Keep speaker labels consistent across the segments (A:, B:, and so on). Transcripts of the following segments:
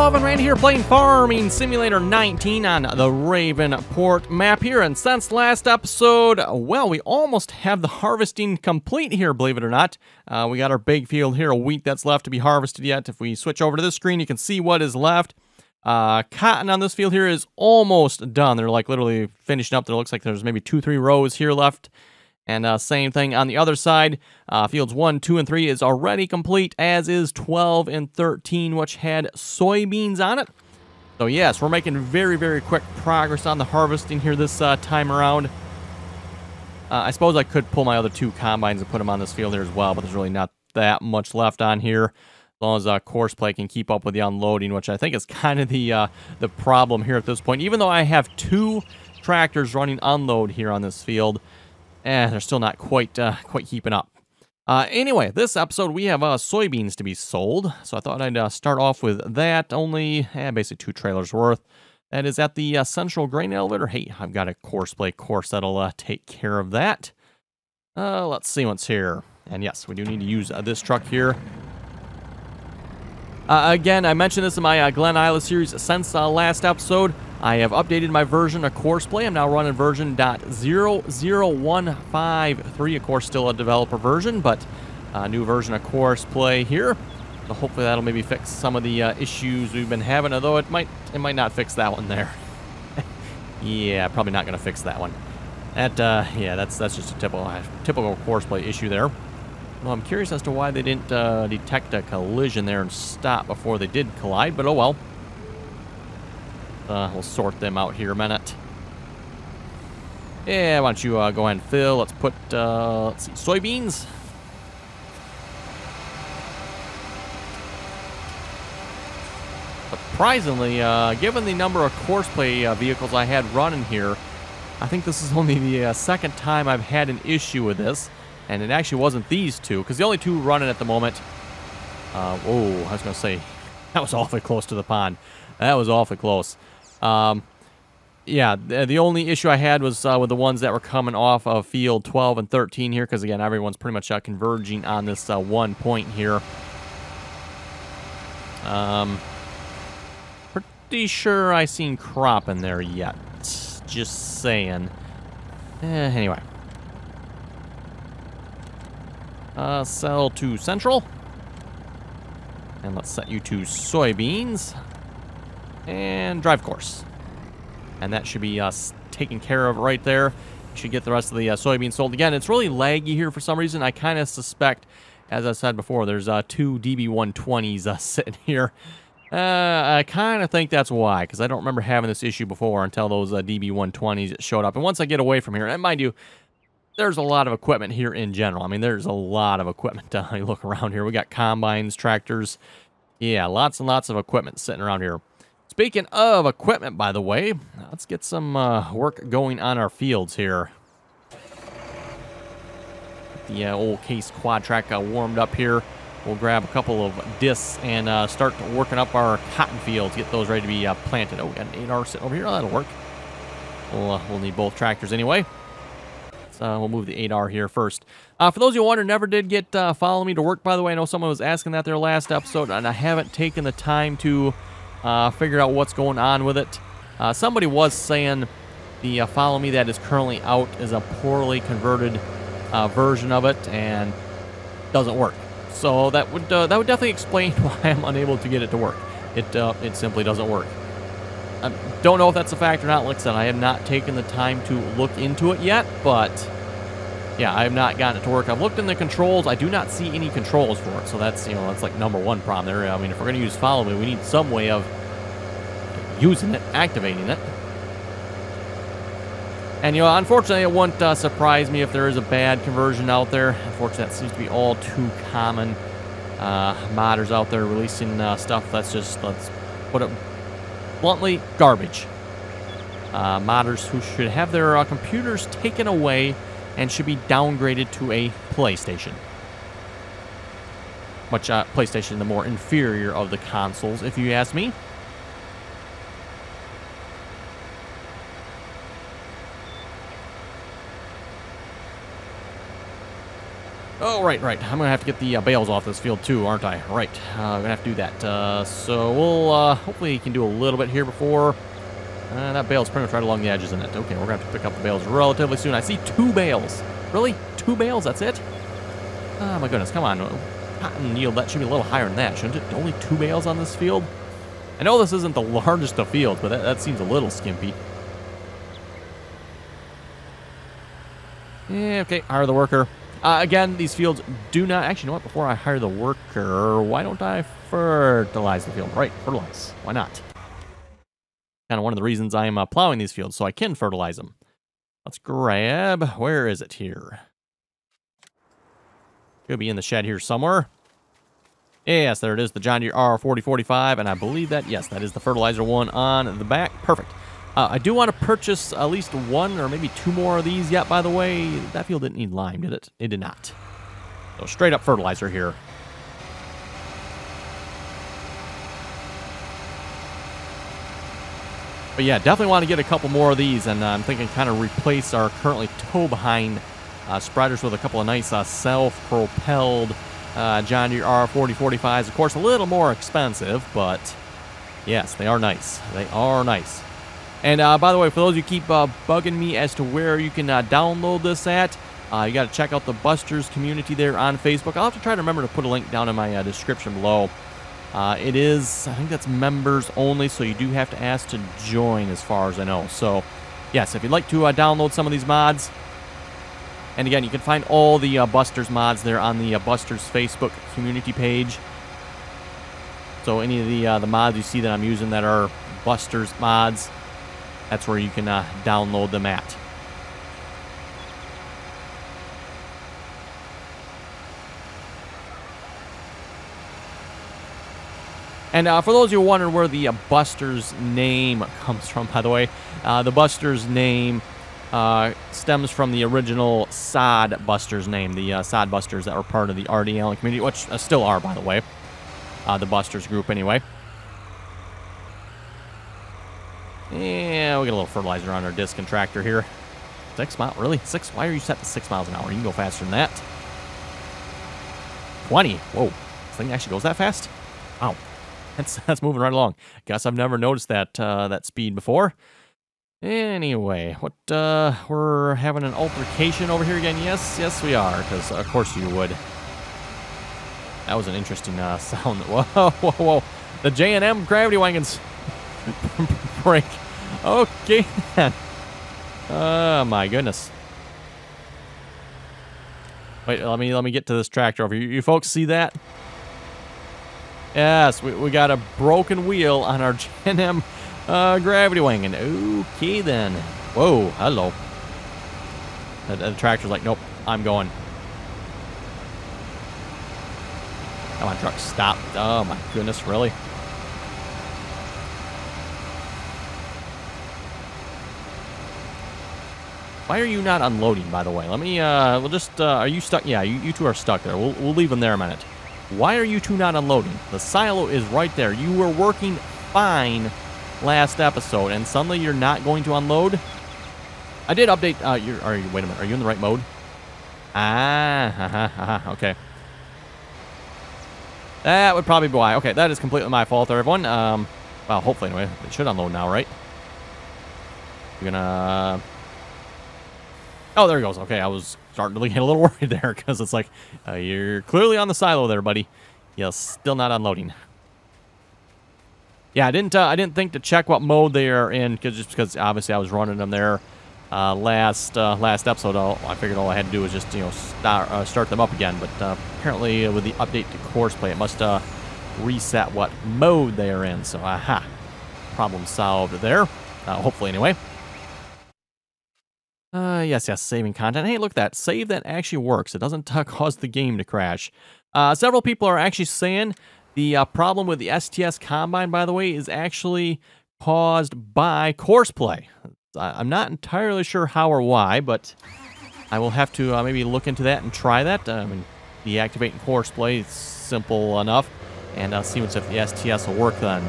A: E112 and Randy here playing Farming Simulator 19 on the Ravenport map here. And since last episode, well, we almost have the harvesting complete here, believe it or not. We got our big field here, a wheat that's left to be harvested yet. If we switch over to this screen, you can see what is left. Cotton on this field here is almost done. They're like literally finishing up. There looks like there's maybe 2-3 rows here left. And same thing on the other side. Fields 1, 2, and 3 is already complete, as is 12 and 13, which had soybeans on it. So yes, we're making very, very quick progress on the harvesting here this time around. I suppose I could pull my other 2 combines and put them on this field here as well, but there's really not that much left on here. As long as Courseplay can keep up with the unloading, which I think is kind of the problem here at this point. Even though I have 2 tractors running unload here on this field, they're still not quite keeping up. Anyway, this episode we have soybeans to be sold, so I thought I'd start off with that. Only basically 2 trailers worth. That is at the central grain elevator. Hey, I've got a Courseplay course that'll take care of that. Let's see what's here. And yes, we do need to use this truck here. Again, I mentioned this in my Glen Isla series since last episode. I have updated my version of Courseplay. I'm now running version .00153. Of course, still a developer version, but a new version of Courseplay here. So hopefully that'll maybe fix some of the issues we've been having, although it might not fix that one there. Yeah, probably not going to fix that one. Yeah, that's just a typical Courseplay issue there. Well, I'm curious as to why they didn't detect a collision there and stop before they did collide, but oh well. We'll sort them out here a minute. Yeah, why don't you go ahead and fill. Let's put, let's see, soybeans. Surprisingly, given the number of Courseplay vehicles I had running here, I think this is only the second time I've had an issue with this. And it actually wasn't these 2, because the only 2 running at the moment... whoa, I was going to say, that was awfully close to the pond. That was awfully close. Yeah, the only issue I had was with the ones that were coming off of field 12 and 13 here, because again, everyone's pretty much converging on this one point here. Pretty sure I seen crop in there yet. Just saying. Anyway. Sell to Central. And let's set you to soybeans. And drive course. And that should be taken care of right there. Should get the rest of the soybeans sold. Again, it's really laggy here for some reason. I kind of suspect, as I said before, there's 2 DB120s sitting here. I kind of think that's why, because I don't remember having this issue before until those DB120s showed up. And once I get away from here, and mind you, there's a lot of equipment here in general. I mean, there's a lot of equipment. You look around here. We got combines, tractors. Yeah, lots and lots of equipment sitting around here. Speaking of equipment, by the way, let's get some work going on our fields here. Get the old Case quad track warmed up here. We'll grab a couple of discs and start working up our cotton fields. Get those ready to be planted. Oh, we got an 8R sitting over here. Oh, that'll work. We'll need both tractors anyway. We'll move the 8R here first. For those of you who wonder, never did get Follow Me to Work, by the way. I know someone was asking that there last episode, and I haven't taken the time to figure out what's going on with it. Somebody was saying the Follow Me that is currently out is a poorly converted version of it and doesn't work. So that would definitely explain why I'm unable to get it to work. It simply doesn't work. I don't know if that's a fact or not. Like I said, I have not taken the time to look into it yet, but yeah, I have not gotten it to work. I've looked in the controls. I do not see any controls for it, so that's, that's like #1 problem there. I mean, if we're going to use Follow Me, we need some way of using it, activating it. And, unfortunately, it won't surprise me if there is a bad conversion out there. Unfortunately, that seems to be all too common. Modders out there releasing stuff that's just, let's put it bluntly, garbage. Modders who should have their computers taken away and should be downgraded to a PlayStation. Which, PlayStation, the more inferior of the consoles, if you ask me. Oh, right. I'm gonna have to get the bales off this field too, aren't I? Right. I'm gonna have to do that. So we'll hopefully we can do a little bit here before. That bale's pretty much right along the edge, isn't it? Okay, we're gonna have to pick up the bales relatively soon. I see 2 bales. Really? 2 bales? That's it? Oh my goodness! Come on. Cotton yield, that should be a little higher than that, shouldn't it? Only 2 bales on this field? I know this isn't the largest of fields, but that seems a little skimpy. Yeah, okay, hire the worker. Again, these fields do not... Actually, you know what? Before I hire the worker, why don't I fertilize the field? Right, fertilize. Why not? Kind of one of the reasons I am plowing these fields, so I can fertilize them. Let's grab... Where is it here? Could be in the shed here somewhere. Yes, there it is, the John Deere R4045, and I believe that, yes, that is the fertilizer one on the back. Perfect. I do want to purchase at least 1 or maybe 2 more of these yet, by the way. That field didn't need lime, did it? It did not. So straight up fertilizer here. But yeah, definitely want to get a couple more of these, and I'm thinking kind of replace our currently tow-behind spreaders with a couple of nice self-propelled John Deere R4045s. Of course, a little more expensive, but yes, they are nice. They are nice. And by the way, for those who keep bugging me as to where you can download this at, you got to check out the Busters community there on Facebook. I'll have to try to remember to put a link down in my description below. It is, I think that's members only, so you do have to ask to join as far as I know. So, yes, if you'd like to download some of these mods, and again, you can find all the Busters mods there on the Busters Facebook community page. So any of the mods you see that I'm using that are Busters mods, that's where you can download them at. And for those of you who wonder where the Busters name comes from, by the way, the Busters name stems from the original Sod Busters name, the Sod Busters that were part of the RDAllen community, which still are, by the way, the Busters group anyway. Yeah, we get a little fertilizer on our disc and tractor here. 6 miles, really? 6? Why are you set to 6 miles an hour? You can go faster than that. 20. Whoa, this thing actually goes that fast? Wow, that's moving right along. Guess I've never noticed that that speed before. Anyway, what, we're having an altercation over here again? Yes, we are, because of course you would. That was an interesting sound. Whoa. The J&M gravity wagons break. Okay, then. Oh, my goodness. Wait, let me get to this tractor over here. You folks see that? Yes, we got a broken wheel on our J&M gravity wagon. Okay, then. Whoa, hello. The tractor's like, nope, I'm going. Come on, truck, stop. Oh, my goodness, really? Why are you not unloading, by the way? Let me, we'll just, are you stuck? Yeah, you two are stuck there. We'll leave them there a minute. Why are you two not unloading? The silo is right there. You were working fine last episode, and suddenly you're not going to unload? I did update, wait a minute, are you in the right mode? Okay. That would probably be why. Okay, that is completely my fault there, everyone. Well, hopefully, anyway. It should unload now, right? You're gonna... Oh, there he goes. Okay, I was starting to get a little worried there, because it's like, you're clearly on the silo there, buddy. You're still not unloading. Yeah, I didn't think to check what mode they are in, just because obviously I was running them there last episode. I figured all I had to do was just start them up again. But apparently with the update to Courseplay, it must reset what mode they are in. So aha, problem solved there. Hopefully anyway. Yes, saving content. Hey, look at that. Save that actually works. It doesn't cause the game to crash. Several people are actually saying the problem with the STS Combine, by the way, is actually caused by Courseplay. I'm not entirely sure how or why, but I will have to maybe look into that and try that. I mean, deactivating Courseplay is simple enough, and see if the STS will work then.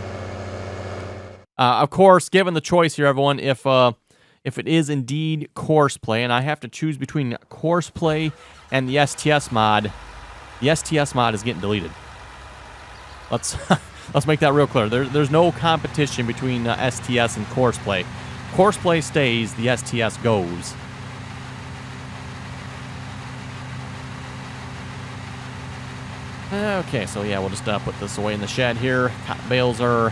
A: Of course, given the choice here, everyone, if if it is indeed course play, and I have to choose between course play and the STS mod, the STS mod is getting deleted. Let's let's make that real clear. There's no competition between STS and course play. Course play stays, the STS goes. Okay, so yeah, we'll just put this away in the shed here. Cotton bales or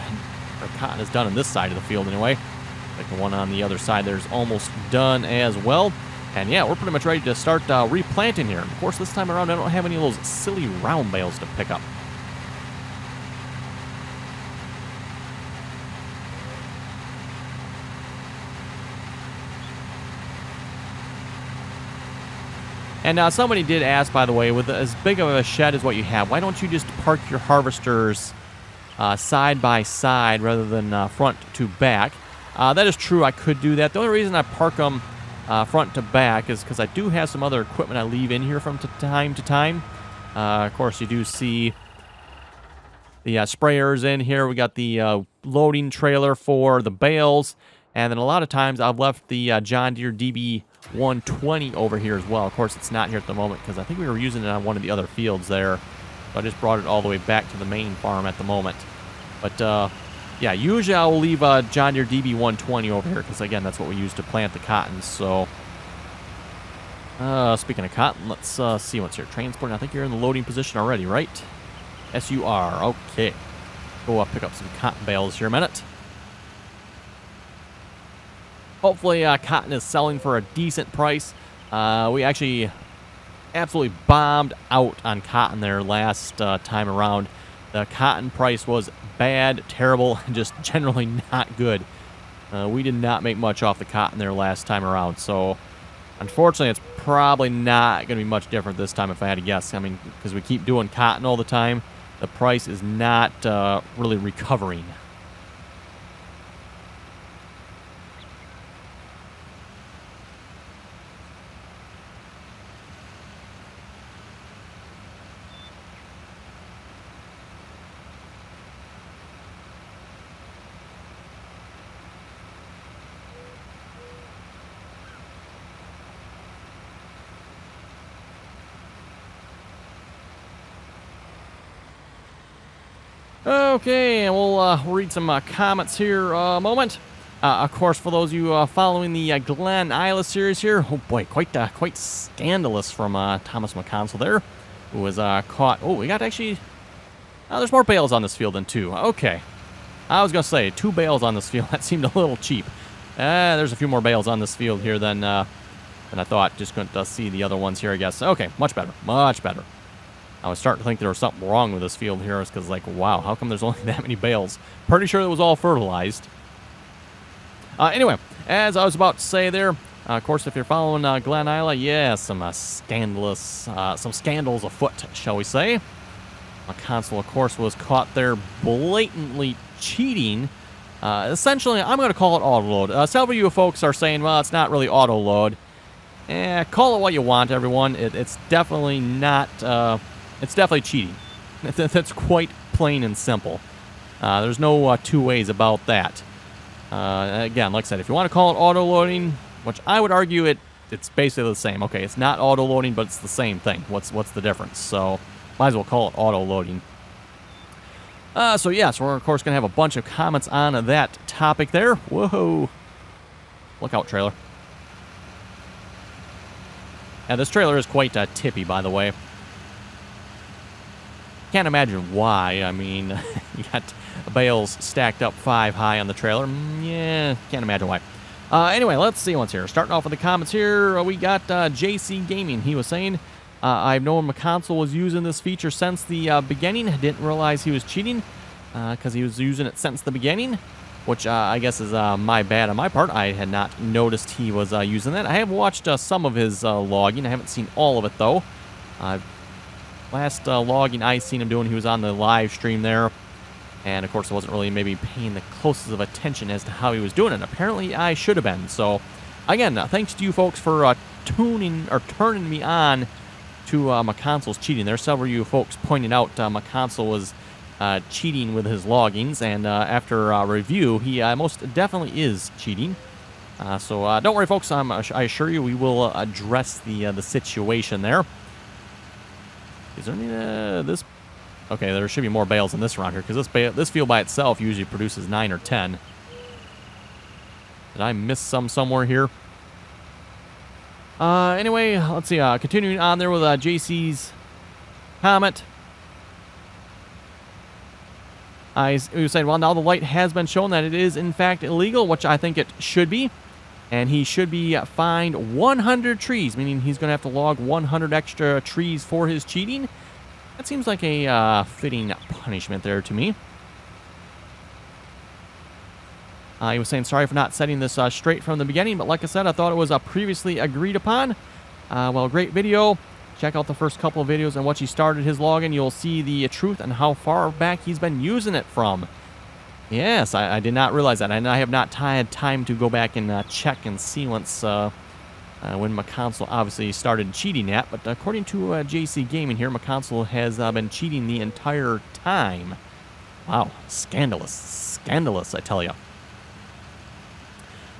A: cotton is done on this side of the field anyway. Like the one on the other side there's almost done as well. And yeah, we're pretty much ready to start replanting here. Of course, this time around I don't have any of those silly round bales to pick up. And somebody did ask, by the way, with as big of a shed as what you have, why don't you just park your harvesters side by side rather than front to back? That is true, I could do that. The only reason I park them front to back is because I do have some other equipment I leave in here from time to time. Of course, you do see the sprayers in here. We got the loading trailer for the bales. And then a lot of times I've left the John Deere DB120 over here as well. Of course, it's not here at the moment because I think we were using it on one of the other fields there. So I just brought it all the way back to the main farm at the moment. But yeah, usually I will leave a John Deere DB120 over here because, again, that's what we use to plant the cotton. So speaking of cotton, let's see what's here. Transporting, I think you're in the loading position already, right? Yes, you are. Okay. Go pick up some cotton bales here a minute. Hopefully, cotton is selling for a decent price. We actually absolutely bombed out on cotton there last time around. The cotton price was bad, terrible, and just generally not good. We did not make much off the cotton there last time around. So, unfortunately, it's probably not going to be much different this time if I had to guess. I mean, because we keep doing cotton all the time, the price is not really recovering. Okay, and we'll read some comments here a moment. Of course, for those of you following the Glen Isla series here, oh boy, quite scandalous from Thomas McConsell there, who was caught. Oh, we got actually. There's more bales on this field than two. Okay, I was gonna say 2 bales on this field. That seemed a little cheap. There's a few more bales on this field here than I thought. Just couldn't see the other ones here, I guess. Okay, much better, much better. I was starting to think there was something wrong with this field here. It's because, like, wow, how come there's only that many bales? Pretty sure it was all fertilized. Anyway, as I was about to say there, of course, if you're following Glen Isla, yeah, some scandals afoot, shall we say. McConsell, of course, was caught there blatantly cheating. Essentially, I'm going to call it auto-load. Several of you folks are saying, well, it's not really auto-load. Call it what you want, everyone. It's definitely not... It's definitely cheating. That's quite plain and simple. There's no two ways about that. Again, like I said, if you want to call it auto-loading, which I would argue it's basically the same. Okay, it's not auto-loading, but it's the same thing. What's the difference? So, might as well call it auto-loading. So we're, of course, going to have a bunch of comments on that topic there. Whoa. Look out, trailer. Yeah, this trailer is quite tippy, by the way. Can't imagine why. I mean, you got bales stacked up 5 high on the trailer. Yeah, can't imagine why. Anyway, let's see what's here. Starting off with the comments here, we got JC Gaming. He was saying, I've known McConsell was using this feature since the beginning. I didn't realize he was cheating because he was using it since the beginning, which I guess is my bad on my part. I had not noticed he was using that. I have watched some of his logging. I haven't seen all of it, though. Last logging I seen him doing, he was on the live stream there. And, of course, I wasn't really maybe paying the closest of attention as to how he was doing it. Apparently, I should have been. So, again, thanks to you folks for turning me on to McConsell's cheating. There's several of you folks pointing out McConsell was cheating with his loggings. And after review, he most definitely is cheating. So don't worry, folks. I assure you we will address the situation there. Is there any this? Okay, there should be more bales in this round here, because this field by itself usually produces 9 or 10. Did I miss some somewhere here? Anyway, let's see. Continuing on there with JC's comment. He was saying, well, now the light has been shown that it is, in fact, illegal, which I think it should be. And he should be fined 100 trees, meaning he's going to have to log 100 extra trees for his cheating. That seems like a fitting punishment there to me. He was saying, sorry for not setting this straight from the beginning, but like I said, I thought it was previously agreed upon. Well, great video. Check out the first couple of videos on what he started his login. You'll see the truth and how far back he's been using it from. Yes, I did not realize that, and I have not had time to go back and check and see once when my console obviously started cheating at. But according to JC Gaming here, my console has been cheating the entire time. Wow, scandalous, scandalous, I tell you.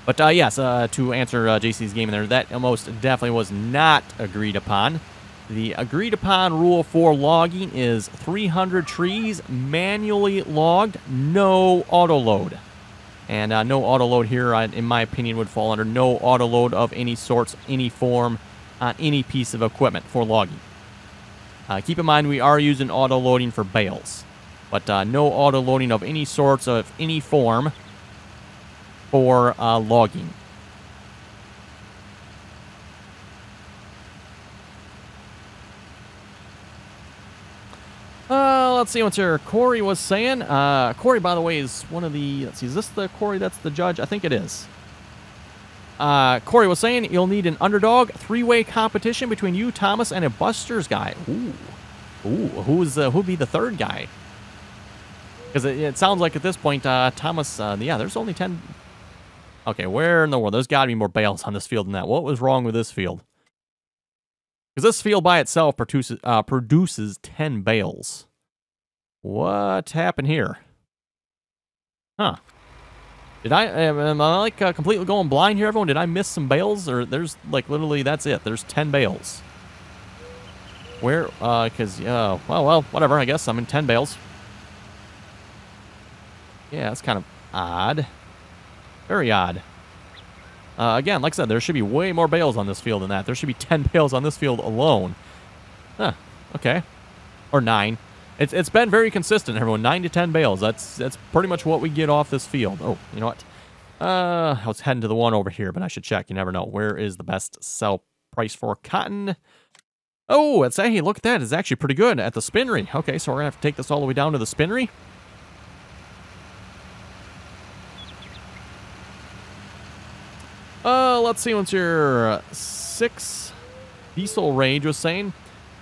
A: But yes, to answer JC's Gaming there, that most definitely was not agreed upon. The agreed upon rule for logging is 300 trees manually logged, no auto load. And no auto load here, in my opinion, would fall under no auto load of any sorts, any form, on any piece of equipment for logging. Keep in mind we are using auto loading for bales, but no auto loading of any sorts of any form for logging. Let's see what's here. Corey was saying. Corey, by the way, is one of the... Let's see, is this the Corey that's the judge? I think it is. Corey was saying you'll need an underdog, three-way competition between you, Thomas, and a Buster's guy. Ooh. Ooh, who'd be the third guy? Because it sounds like at this point, Thomas... yeah, there's only 10... Okay, where in the world? There's got to be more bales on this field than that. What was wrong with this field? Because this field by itself produces 10 bales. What happened here? Huh. Am I like completely going blind here, everyone? Did I miss some bales? Or there's like literally, that's it. There's 10 bales. Where, because, well, whatever, I guess I'm in 10 bales. Yeah, that's kind of odd. Very odd. Again, like I said, there should be way more bales on this field than that. There should be 10 bales on this field alone. Huh, okay. Or 9. It's been very consistent, everyone. 9 to 10 bales. That's pretty much what we get off this field. Oh, you know what? I was heading to the one over here, but I should check. You never know. Where is the best sell price for cotton? Oh, it's, hey, look at that. It's actually pretty good at the spinnery. Okay, so we're going to have to take this all the way down to the spinnery. Let's see what's your 6 diesel range was saying.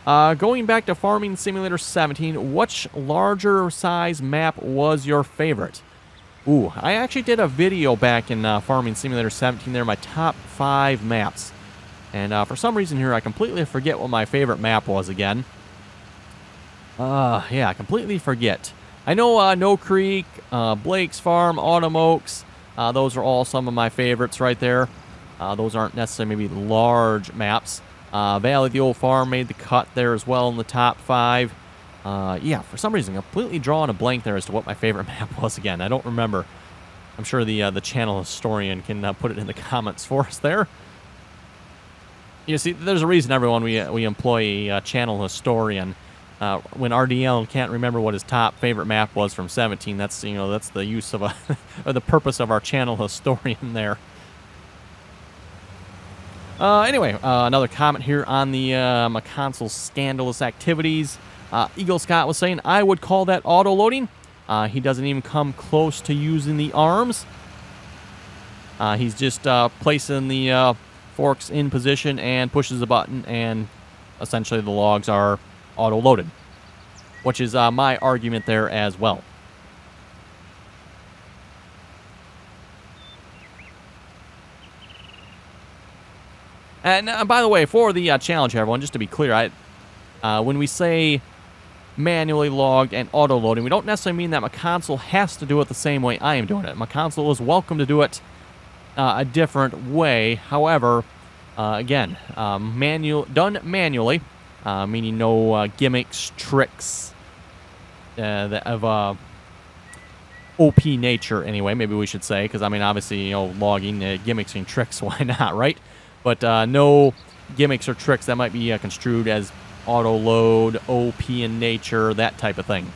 A: Going back to Farming Simulator 17, which larger size map was your favorite? Ooh, I actually did a video back in Farming Simulator 17 there, my top 5 maps. And for some reason here, I completely forget what my favorite map was again. Yeah, I completely forget. I know No Creek, Blake's Farm, Autumn Oaks, those are all some of my favorites right there. Those aren't necessarily maybe large maps. Valley of the Old Farm made the cut there as well in the top 5. Yeah, for some reason, completely drawing a blank there as to what my favorite map was again. I don't remember. I'm sure the channel historian can put it in the comments for us there. You see, there's a reason, everyone, we employ a channel historian. When RDAllen can't remember what his top favorite map was from 17, that's, you know, that's the use of a or the purpose of our channel historian there. Anyway, another comment here on the my console's scandalous activities. Eagle Scott was saying, I would call that auto-loading. He doesn't even come close to using the arms. He's just placing the forks in position and pushes a button, and essentially the logs are auto-loaded, which is my argument there as well. And by the way, for the challenge, everyone, just to be clear, when we say manually logged and auto-loading, we don't necessarily mean that my console has to do it the same way I am doing it. My console is welcome to do it a different way. However, again, done manually, meaning no gimmicks, tricks of OP nature anyway, maybe we should say, because I mean, obviously, logging, gimmicks and tricks, why not, right? But no gimmicks or tricks that might be construed as auto load, OP in nature, that type of thing.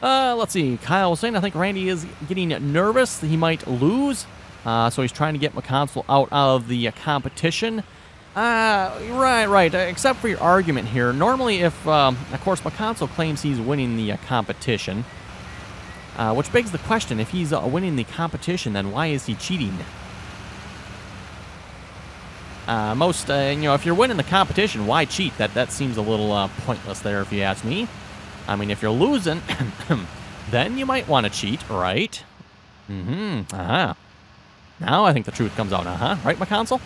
A: Let's see. Kyle was saying, I think Randy is getting nervous. He might lose. So he's trying to get McConsell out of the competition. Right. Except for your argument here. Normally, if, of course, McConsell claims he's winning the competition, which begs the question, if he's winning the competition, then why is he cheating? If you're winning the competition, why cheat? That seems a little pointless there, if you ask me. I mean, if you're losing, then you might want to cheat, right? Now I think the truth comes out, right, McConsell?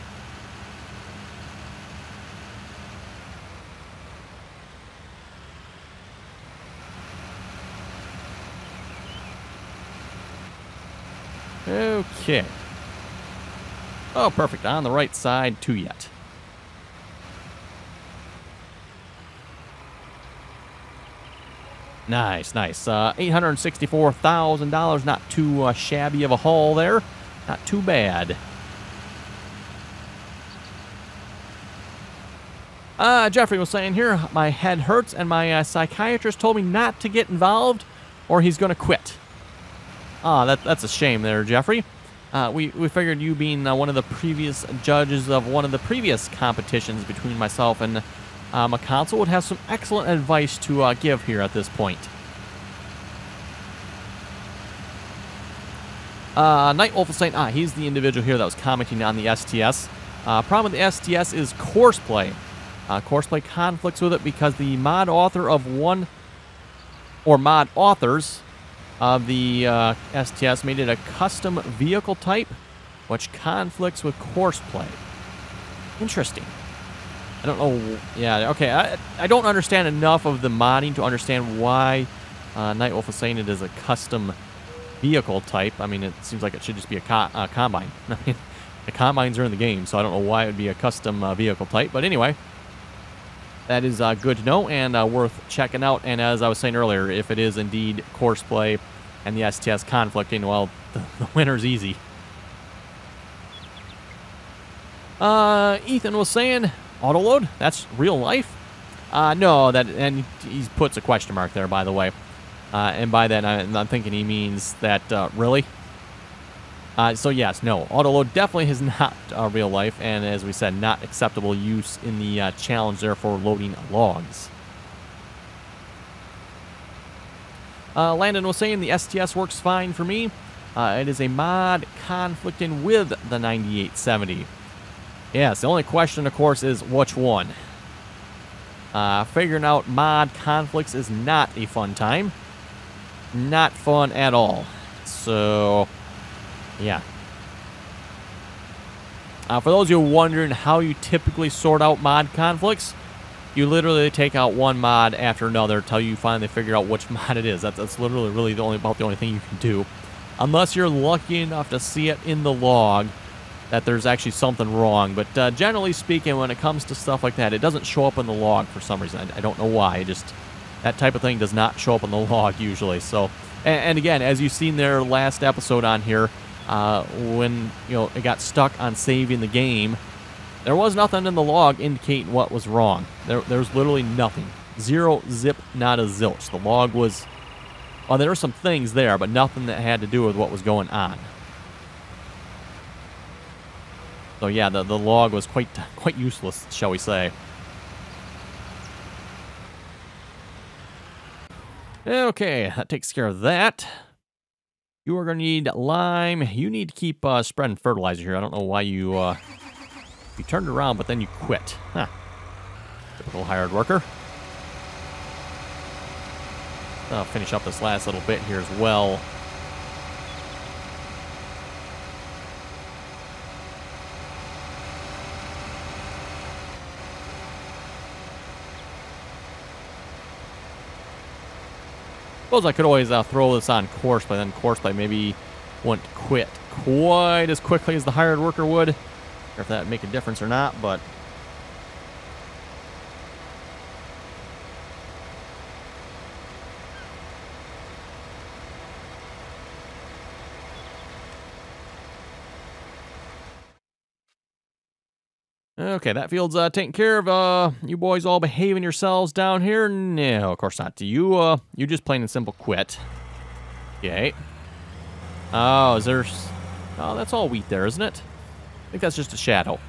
A: Okay. Oh, perfect. On the right side, 2 yet. Nice. $864,000. Not too shabby of a haul there. Not too bad. Jeffrey was saying here, my head hurts and my psychiatrist told me not to get involved or he's going to quit. That's a shame there, Jeffrey. We figured you being one of the previous judges of one of the previous competitions between myself and McConsell would have some excellent advice to give here at this point. Nightwolf was saying, he's the individual here that was commenting on the STS. Problem with the STS is courseplay. Courseplay conflicts with it because the mod author of one, or mod authors of the STS made it a custom vehicle type, which conflicts with courseplay. Interesting. I don't know. Yeah, okay. I don't understand enough of the modding to understand why Nightwolf is saying it is a custom vehicle type. I mean, it seems like it should just be a combine. I mean, the combines are in the game, so I don't know why it would be a custom vehicle type. But anyway, that is good to know and worth checking out. And as I was saying earlier, if it is indeed courseplay and the STS conflicting, well, the winner's easy. Ethan was saying, autoload? That's real life? No, and he puts a question mark there, by the way. And by that, I'm thinking he means that, really? So yes, no, autoload definitely is not real life, and as we said, not acceptable use in the challenge there for loading logs. Landon was saying the STS works fine for me. It is a mod conflicting with the 9870. Yes, the only question, of course, is which one. Figuring out mod conflicts is not a fun time. Not fun at all. So, yeah. For those of you wondering how you typically sort out mod conflicts, you literally take out one mod after another until you finally figure out which mod it is. That's literally really the only thing you can do. Unless you're lucky enough to see it in the log that there's actually something wrong. But generally speaking, when it comes to stuff like that, it doesn't show up in the log for some reason. I don't know why. That type of thing does not show up in the log usually. So, and again, as you've seen there last episode on here, when it got stuck on saving the game, there was nothing in the log indicating what was wrong. There's literally nothing. Zero, zip, not a zilch. The log was, well, there were some things there, but nothing that had to do with what was going on. So yeah, the log was quite useless, shall we say. Okay, that takes care of that. You are going to need lime. You need to keep spreading fertilizer here. I don't know why you turned around, but then you quit. Huh. Typical hired worker. I'll finish up this last little bit here as well. Suppose I could always throw this on course play, then course play maybe wouldn't quit quite as quickly as the hired worker would. Or if that would make a difference or not, but... Okay, that field's taken care of. You boys all behaving yourselves down here? No, of course not. You just plain and simple quit. Okay. Oh, is there... Oh, that's all wheat there, isn't it? I think that's just a shadow.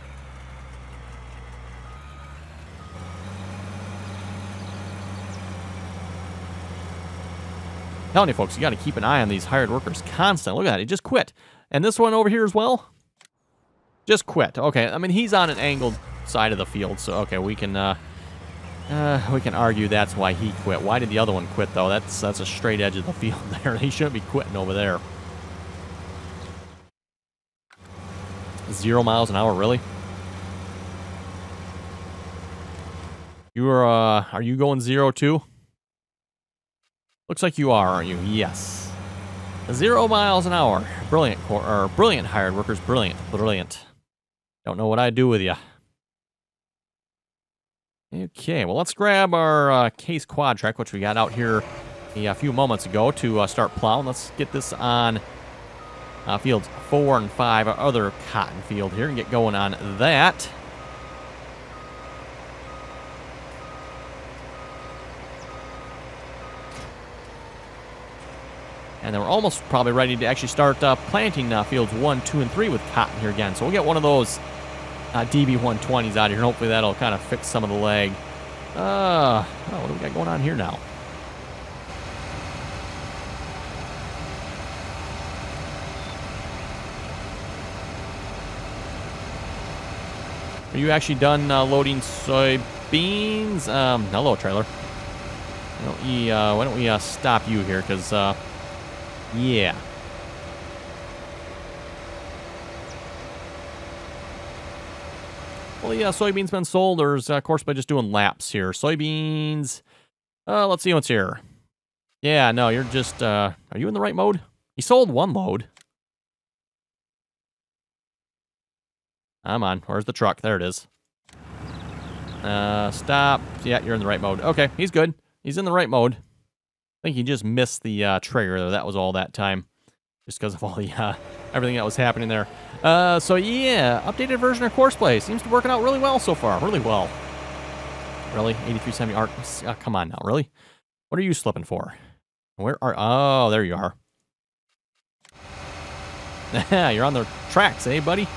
A: Telling you folks, you got to keep an eye on these hired workers constantly. Look at that, he just quit. And this one over here as well? Just quit. Okay, I mean, he's on an angled side of the field, so okay, we can argue that's why he quit. Why did the other one quit, though? That's a straight edge of the field there. He shouldn't be quitting over there. 0 miles an hour, really? Are you going 0 too? Looks like you are, aren't you? Yes. 0 miles an hour. Brilliant, brilliant hired workers. Brilliant, brilliant. Don't know what I'd do with you. Okay, well, let's grab our case quad track, which we got out here a few moments ago to start plowing. Let's get this on fields 4 and 5, our other cotton field here, and get going on that. And then we're almost probably ready to actually start planting fields 1, 2, and 3 with cotton here again. So we'll get one of those DB120s out of here, and hopefully that'll kind of fix some of the lag. Oh, what do we got going on here now? Are you actually done loading soybeans? Hello, trailer. Why don't we stop you here? Because, yeah. Well, yeah, soybeans been sold. There's, of course, by just doing laps here. Soybeans. Let's see what's here. Yeah, no, you're just, are you in the right mode? You sold one load. I'm on. Where's the truck? There it is. Stop. Yeah, you're in the right mode. Okay, he's good. He's in the right mode. I think he just missed the trigger, though. That was all that time. Just because of all the, everything that was happening there. So yeah, updated version of course play. Seems to be working out really well so far. Really well. Really? 8370 art. Come on now, really? What are you slipping for? Where are... Oh, there you are. You're on the tracks, eh, buddy?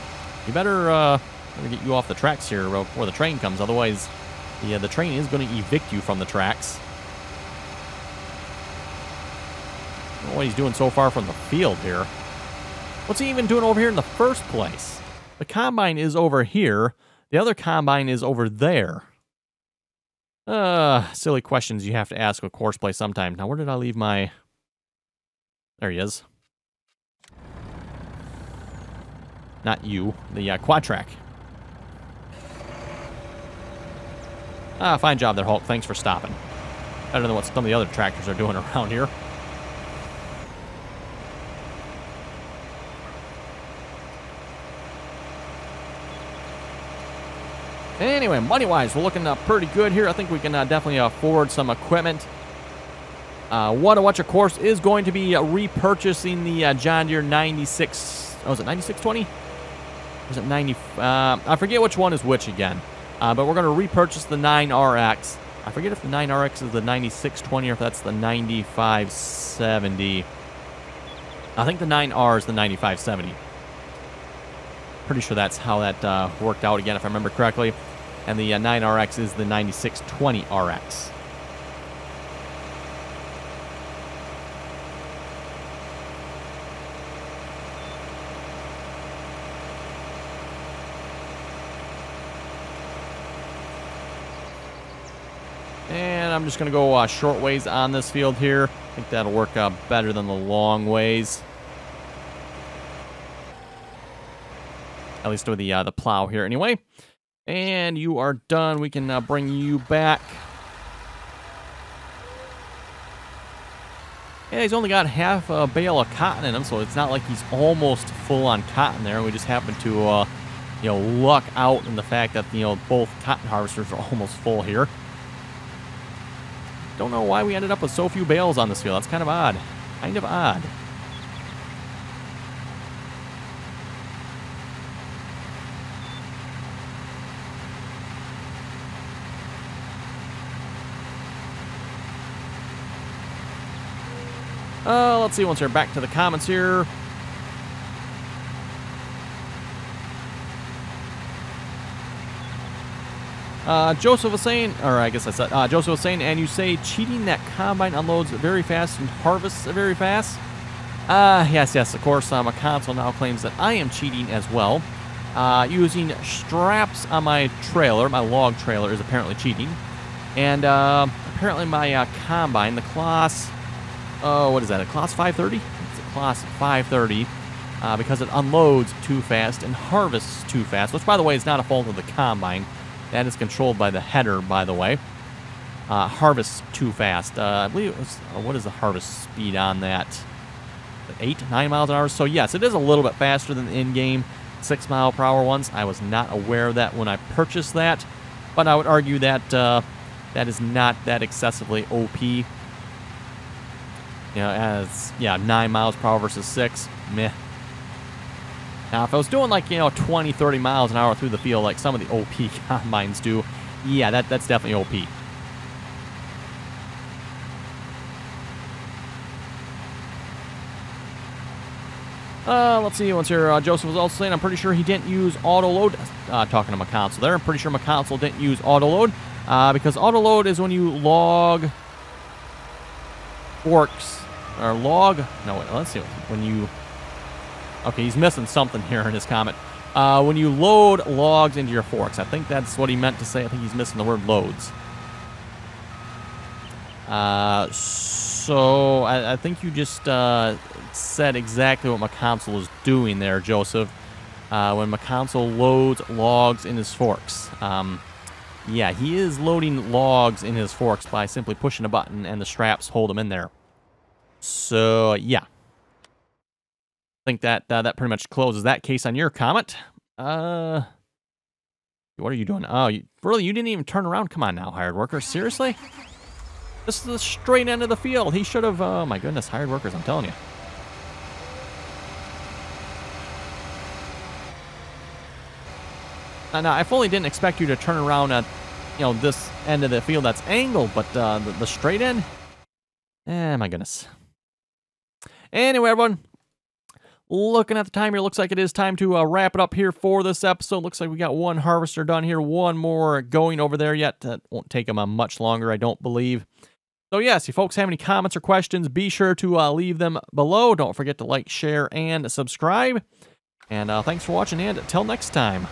A: You better get you off the tracks here before the train comes. Otherwise, the train is going to evict you from the tracks. I don't know what he's doing so far from the field here. What's he even doing over here in the first place? The combine is over here. The other combine is over there. Silly questions you have to ask with course play sometime. Now, where did I leave my... There he is. Not you. The quad track. Fine job there, Hulk. Thanks for stopping. Better than what some of the other tractors are doing around here. Anyway, money-wise, we're looking pretty good here. I think we can definitely afford some equipment. What of course, is going to be repurchasing the John Deere 96... Oh, is it 9620? Or is it 90... I forget which one is which again. But we're going to repurchase the 9RX. I forget if the 9RX is the 9620 or if that's the 9570. I think the 9R is the 9570. Pretty sure that's how that worked out again, if I remember correctly. And the 9RX is the 9620RX. And I'm just going to go short ways on this field here. I think that'll work better than the long ways. At least with the plow here anyway. And you are done. We can bring you back. Yeah, he's only got half a bale of cotton in him, so it's not like he's almost full on cotton there. We just happen to, luck out in the fact that, both cotton harvesters are almost full here. Don't know why we ended up with so few bales on this field. That's kind of odd. Kind of odd. Let's see, once we're back to the comments here. Joseph was saying, or I guess I said, Joseph was saying, and you say cheating that combine unloads very fast and harvests very fast? Yes, of course, my console now claims that I am cheating as well. Using straps on my trailer, my log trailer, is apparently cheating. And apparently my combine, the class, what is that, a class 530? It's a class 530, because it unloads too fast and harvests too fast, which, by the way, is not a fault of the combine. That is controlled by the header, by the way. Harvests too fast. I believe it was, what is the harvest speed on that? 8, 9 miles an hour? So yes, it is a little bit faster than the in-game 6 mile per hour ones. I was not aware of that when I purchased that, but I would argue that that is not that excessively OP. 9 miles per hour versus 6, meh. Now, if I was doing like, 20, 30 miles an hour through the field like some of the OP combines do, yeah, that's definitely OP. Let's see, once here, Joseph was also saying, I'm pretty sure he didn't use auto-load, talking to my console there. I'm pretty sure my console didn't use auto-load, because auto-load is when you log forks, or log, no, wait, let's see, when you... Okay, he's missing something here in his comment. When you load logs into your forks. I think that's what he meant to say. I think he's missing the word loads. So I think you just said exactly what my console is doing there, Joseph. When my console loads logs in his forks. Yeah, he is loading logs in his forks by simply pushing a button and the straps hold them in there. So, yeah. I think that that pretty much closes that case on your comment. What are you doing? Oh, really? You didn't even turn around? Come on now, hired worker. Seriously? This is the straight end of the field. He should have... Oh, my goodness. Hired workers, I'm telling you. Now, I fully didn't expect you to turn around at, this end of the field that's angled, but the straight end? My goodness. Anyway, everyone. Looking at the time here, looks like it is time to wrap it up here for this episode. Looks like we got one harvester done here, one more going over there yet. That won't take them much longer, I don't believe. So yes, if you folks have any comments or questions, be sure to leave them below. Don't forget to like, share, and subscribe. And thanks for watching, and until next time.